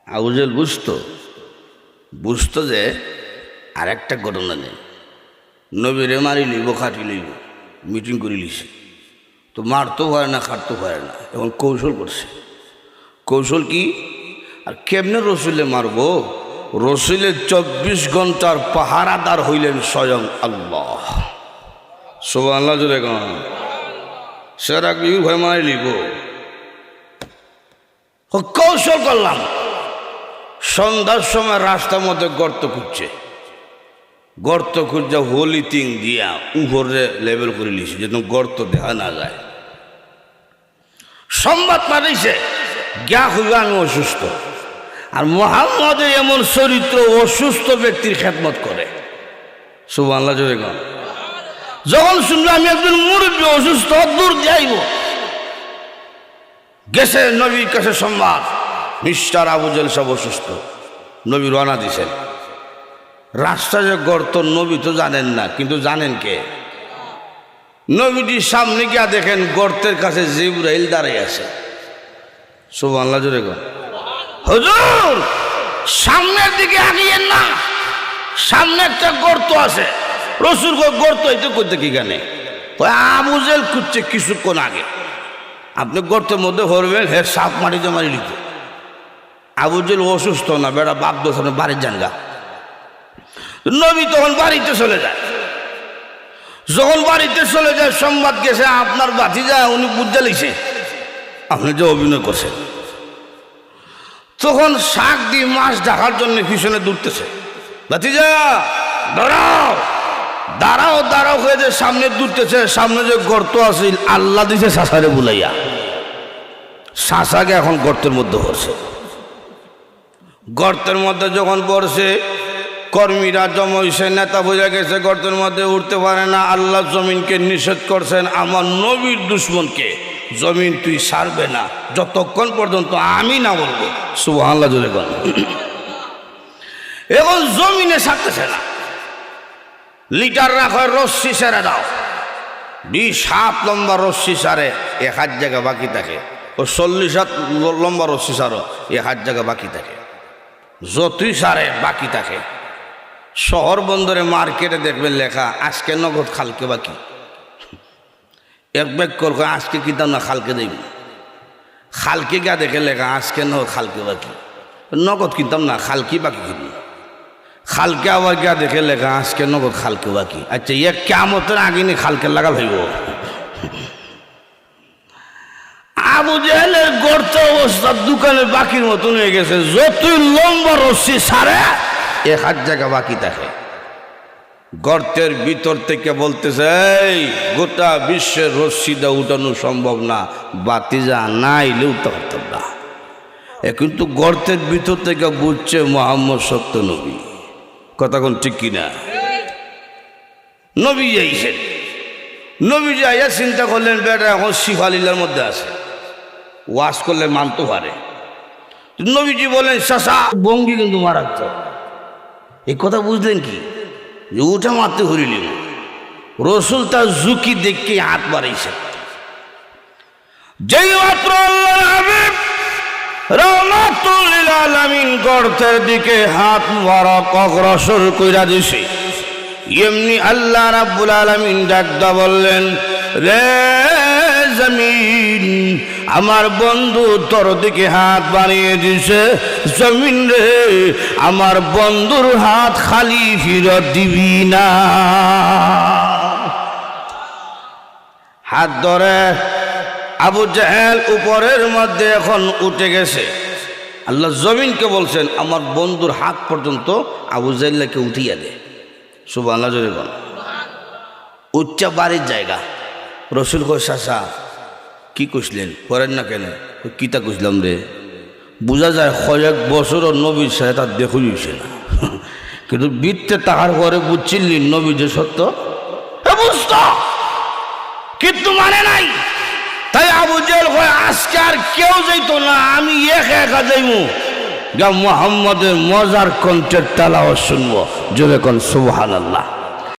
আবু জেহেল বুঝতো যে আর একটা ঘটনা নেই, নবীরে মারি লইব, খাটি লইব, মিটিং করে লিছে, তো মারতেও হয় না, খাটতেও হয় না। এখন কৌশল করছে। কৌশল কি? আর কেমনে রসুলে মারব? রসুলের 24 ঘন্টার পাহারাদার হইলেন স্বয়ং আল্লাহ। সুবহানাল্লাহ জোরে গান। সেরা বিহু ভয় মারি লিব। কৌশল করলাম। সন্ধ্যার সময় রাস্তার মধ্যে গর্ত খুঁজছে, গর্ত খুঁজছে হোলিথিং দিয়া উপরে লেভেল করে লিছে যেন গর্ত দেখা না যায়। সংবাদ পাঠাইছে, গা হইবে আমি অসুস্থ। আর মুহাম্মদের এমন চরিত্র অসুস্থ ব্যক্তির খেদমত করে। সুবহানাল্লাহ জোরে গান। যখন শুনলো আমি একজন মুরব্বী অসুস্থ, দূর যাইব, গেছে নবীর কাছে সংবাদ, মিস্টার আবু জেহেল সব অসুস্থ। নবী রওনা দিছেন। রাস্তা যে গর্ত নবী তো জানেন না, কিন্তু জানেন কে? নবীজির সামনে গিয়া দেখেন গর্তের কাছে জিবরাইল দাঁড়িয়ে আছে। সুবহানাল্লাহ জোরে গান। হুজুর সামনের দিকে আগিয়েন না, সামনে একটা গর্ত আছে। রসুল গর্ত হইতে করতে কি গানে? আবু জেহেল খুঁজছে কিছুক্ষণ আগে, আপনি গর্তের মধ্যে হরবেন, হে সাপ মাটিতে মারি লিত। আবু জেহেল অসুস্থ না, বেড়া বাপ দোষণে বাড়ির যান গা। নবী তখন বাড়িতে চলে যায়। যখন বাড়িতে চলে যায়, সংবাদ গেছে আপনার ভাতিজা উনি বুঝতে লিখছে আপনি যে অভিনয় করছেন। তখন শাক দিয়ে মাছ ঢাকার জন্য পিছনে দৌড়তেছে। ভাতিজা দাঁড়াও, দাঁড়াও, দাঁড়াও হয়ে যে সামনে দৌড়তেছে। সামনে যে গর্ত আছে আল্লাহ দিছে শাসারে বুলাইয়া, শাসাকে এখন গর্তের মধ্যে পড়ছে। গর্তের মধ্যে যখন পড়ছে, কর্মীরা জমাইছে, নেতা বোঝা গেছে গর্তের মধ্যে উঠতে পারে না। আল্লাহ জমিনকে নিষেধ করছেন, আমার নবীর দুশ্মনকে জমিন তুই ছাড়বে না যতক্ষণ পর্যন্ত আমি না বলবো। সুবহানাল্লাহ জোরে বল। এখন জমিনে ছাড়তেছে না। লিটার রাখো, রশ্মি সারে দাও। 20 হাত লম্বা রশ্মি সারে 1 হাত জায়গা বাকি থাকে। ও 40 হাত লম্বা রশ্মি সারো 1 হাত জায়গা বাকি থাকে। যতই সারে বাকি থাকে। শহর বন্দরে মার্কেটে দেখবেন লেখা আজকে নগদ খালকে বাকি। এক ব্যাগ করবে আজকে কিতাম না খালকে দেব। খালকে গা দেখে লেখা আজকে নগদ খালকে বাকি, নগদ কিনতাম না খালকি বাকি কিনব। খালকে আবার গা দেখে লেখা আজকে নগদ খালকে বাকি। আচ্ছা ইয়ে কিয়ামতের আগে নি খালকে লাগা ভাইব। আবু জেহেলের গর্ত অবস্থা দোকানের বাকির মতন হয়ে গেছে। যতই লম্বা রশ্মি সারে 1 হাত জায়গা বাকি থাকে। গর্তের ভিতর থেকে বলতেছে, এই গোটা বিশ্বের রশ্মিটা উঠানো সম্ভব না, বাতিজা নাইলে উঠতে পারতাম না। কিন্তু গর্তের ভিতর থেকে বুঝছে মুহাম্মদ সত্য নবী। কথা কোন ঠিক কিনা? নবী যাইছেন। নবী যাইয়া চিন্তা করলেন বেটা এখন শিফালিলার মধ্যে আছে, ওয়াজ করলে মানতে পারে। নবীজি বলেন শাসা বঙ্গি কিন্তু মারাত্মক। এই কথা বুঝলেন কি? যে উঠা মারতে হরিলেন। রসুল তার ঝুঁকি দেখে হাত বাড়াইছে। যেই মাত্র আল্লাহর হাবিব রাহমাতুল লিল আলামিন গর্তের দিকে হাত মুবারক অগ্রসর কইরা দিছে, এমনি আল্লাহ রাব্বুল আলামিন ডাকদা বললেন, রে জমিন আমার বন্ধু তোর দিকে হাত বাড়িয়ে দিছে। জমিন রে আমার বন্ধুর হাত খালি ফিরত দিবি না। হাত ধরে আবু জেহেল উপরের মধ্যে এখন উঠে গেছে। আল্লাহ জমিনকে বলছেন আমার বন্ধুর হাত পর্যন্ত আবু জেহেলকে উঠিয়ে দে। সুবহানাল্লাহ জোরে বল। উচ্চ বাড়ির জায়গা। রসুল কই শাসা কি কইছিলেন? করেন না কেন? কিতা কইছিলাম রে? বোঝা যায় কয়েক বছরও নবীর সাথে তার দেখুন হইছে না, কিন্তু বৃত্তে তাহার ঘরে বুঝছিলেন নবী যে সত্য বুঝত, কিন্তু মানে নাই। তাই আবু জেহেল কয় আজকে আর কেউ যাইত না, আমি একা একা যাইমু, মুহাম্মদের মজার কণ্ঠের তেলাওয়াত শুনবো। জোরে কোন সুবহানাল্লাহ।